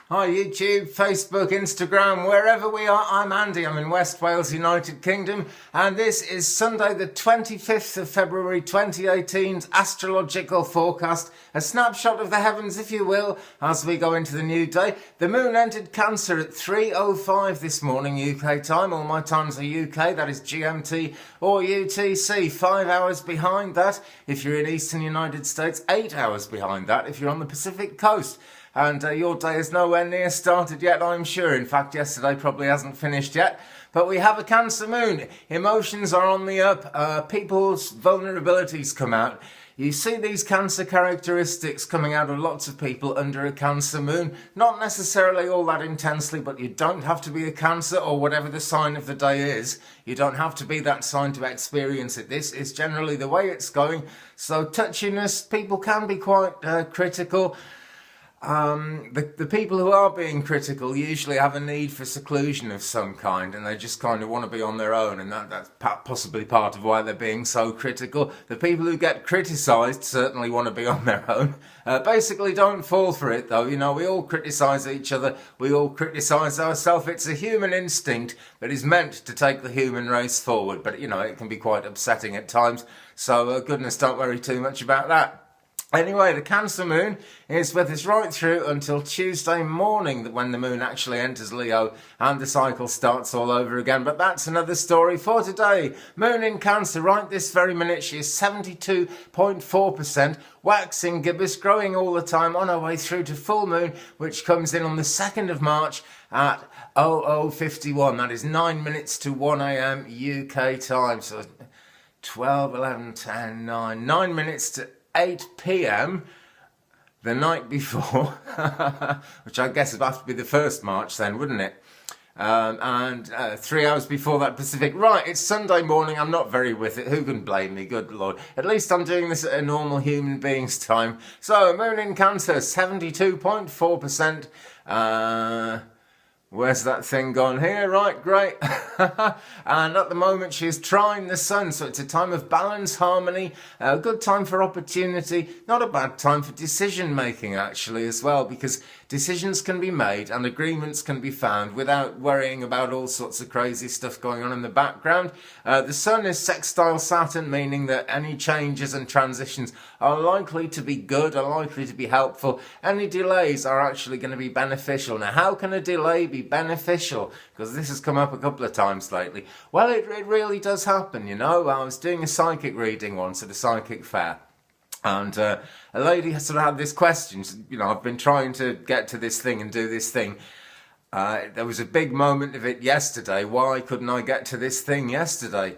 Hi YouTube, Facebook, Instagram, wherever we are, I'm Andy, I'm in West Wales, United Kingdom, and this is Sunday the 25th of February 2018's astrological forecast, a snapshot of the heavens if you will, as we go into the new day. The moon entered Cancer at 3:05 this morning UK time, all my times are UK, that is GMT or UTC, 5 hours behind that if you're in Eastern United States, 8 hours behind that if you're on the Pacific coast. And your day is nowhere near started yet, I'm sure. In fact, yesterday probably hasn't finished yet. But we have a Cancer moon. Emotions are on the up. People's vulnerabilities come out. You see these Cancer characteristics coming out of lots of people under a Cancer moon. Not necessarily all that intensely, but you don't have to be a Cancer or whatever the sign of the day is. You don't have to be that sign to experience it. This is generally the way it's going. So touchiness, people can be quite critical. The people who are being critical usually have a need for seclusion of some kind, and they just kind of want to be on their own, and that's possibly part of why they're being so critical. The people who get criticised certainly want to be on their own. Basically, don't fall for it though. You know, we all criticise each other, we all criticise ourselves. It's a human instinct that is meant to take the human race forward, but you know, it can be quite upsetting at times. So goodness, don't worry too much about that. Anyway, the Cancer moon is with us right through until Tuesday morning, when the moon actually enters Leo and the cycle starts all over again. But that's another story for today. Moon in Cancer right this very minute. She is 72.4%, waxing gibbous, growing all the time on her way through to full moon, which comes in on the 2nd of March at 00:51. That is 9 minutes to 1 a.m. UK time. So 12, 11, 10, 9, 9 minutes to 8 p.m. the night before, which I guess would have to be the 1st March then, wouldn't it? And 3 hours before that Pacific. Right, it's Sunday morning, I'm not very with it, who can blame me, good lord. At least I'm doing this at a normal human being's time. So, moon in Cancer, 72.4%. Where's that thing gone here? Right, great. And at the moment she is trine the sun, so it's a time of balance, harmony, a good time for opportunity, not a bad time for decision making actually as well, because decisions can be made and agreements can be found without worrying about all sorts of crazy stuff going on in the background. The sun is sextile Saturn, meaning that any changes and transitions are likely to be good, are likely to be helpful. Any delays are actually going to be beneficial. Now, how can a delay be beneficial? Because this has come up a couple of times lately. Well, it really does happen, you know. I was doing a psychic reading once at a psychic fair. And a lady sort of had this question, you know, I've been trying to get to this thing and do this thing. There was a big moment of it yesterday. Why couldn't I get to this thing yesterday?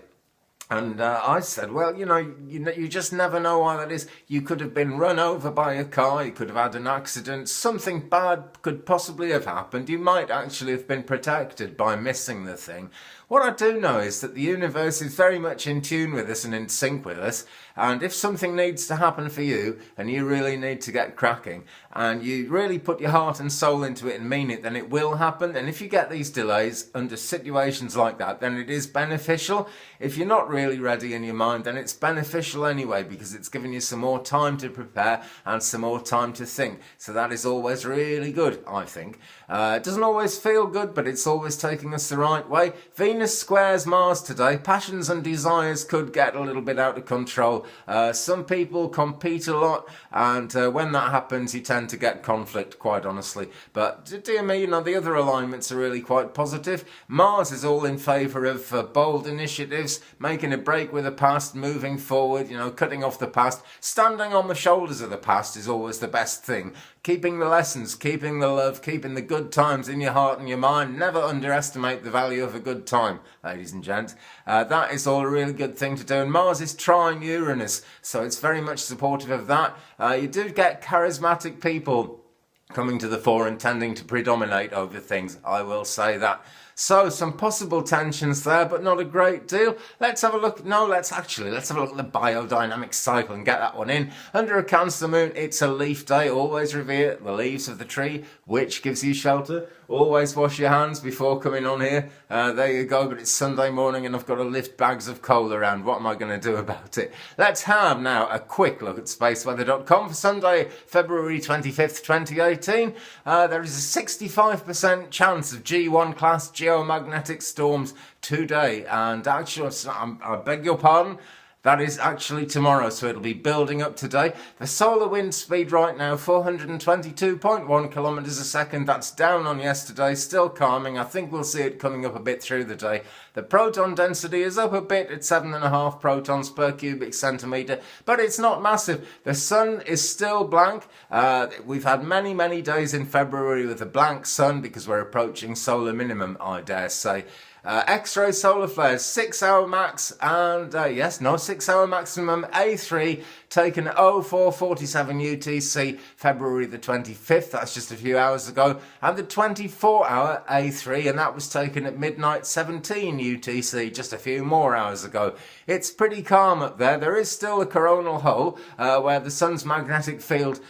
And I said, well, you just never know why that is. You could have been run over by a car, you could have had an accident, something bad could possibly have happened. You might actually have been protected by missing the thing. What I do know is that the universe is very much in tune with us and in sync with us, and if something needs to happen for you and you really need to get cracking and you really put your heart and soul into it and mean it, then it will happen. And if you get these delays under situations like that, then it is beneficial. If you're not really ready in your mind, then it's beneficial anyway, because it's giving you some more time to prepare and some more time to think. So that is always really good, I think. It doesn't always feel good, but it's always taking us the right way. Venus squares Mars today. Passions and desires could get a little bit out of control. Some people compete a lot, and when that happens, you tend to get conflict, quite honestly. But dear me, you know, the other alignments are really quite positive. Mars is all in favour of bold initiatives, making a break with the past, moving forward, you know, cutting off the past. Standing on the shoulders of the past is always the best thing. Keeping the lessons, keeping the love, keeping the good times in your heart and your mind. Never underestimate the value of a good time, ladies and gents. That is all a really good thing to do. And Mars is trine Uranus, so it's very much supportive of that. You do get charismatic people coming to the fore and tending to predominate over things, I will say that. So, some possible tensions there, but not a great deal. Let's have a look. No, let's have a look at the biodynamic cycle and get that one in. Under a Cancer moon, it's a leaf day. Always revere the leaves of the tree, which gives you shelter. Always wash your hands before coming on here. There you go, but it's Sunday morning and I've got to lift bags of coal around. What am I going to do about it? Let's have now a quick look at spaceweather.com for Sunday, February 25th, 2018. 18, there is a 65% chance of G1 class geomagnetic storms today. And actually, I beg your pardon, that is actually tomorrow, so it'll be building up today. The solar wind speed right now, 422.1 kilometres a second. That's down on yesterday, still calming. I think we'll see it coming up a bit through the day. The proton density is up a bit at 7.5 protons per cubic centimetre, but it's not massive. The sun is still blank. We've had many, many days in February with a blank sun because we're approaching solar minimum, I dare say. X-ray solar flares, 6 hour max, and 6 hour maximum, A3, taken at 0447 UTC, February the 25th, that's just a few hours ago, and the 24 hour A3, and that was taken at midnight 17 UTC, just a few more hours ago. It's pretty calm up there. There is still a coronal hole where the sun's magnetic field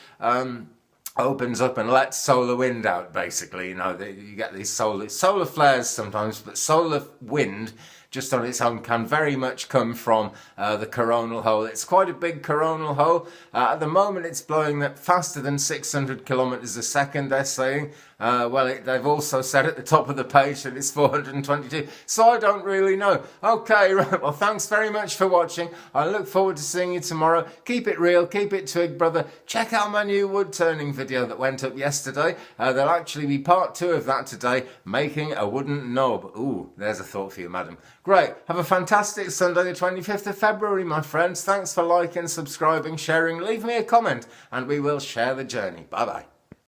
opens up and lets solar wind out, basically. You know, you get these solar flares sometimes, but solar wind just on its own can very much come from the coronal hole. It's quite a big coronal hole. At the moment it's blowing at faster than 600 kilometres a second, they're saying. They've also said at the top of the page that it's 422, so I don't really know. Okay, right, well, thanks very much for watching. I look forward to seeing you tomorrow. Keep it real, keep it Twig, brother. Check out my new wood turning video that went up yesterday. There'll actually be part 2 of that today, making a wooden knob. Ooh, there's a thought for you, madam. Great, have a fantastic Sunday the 25th of February, my friends. Thanks for liking, subscribing, sharing. Leave me a comment and we will share the journey. Bye-bye.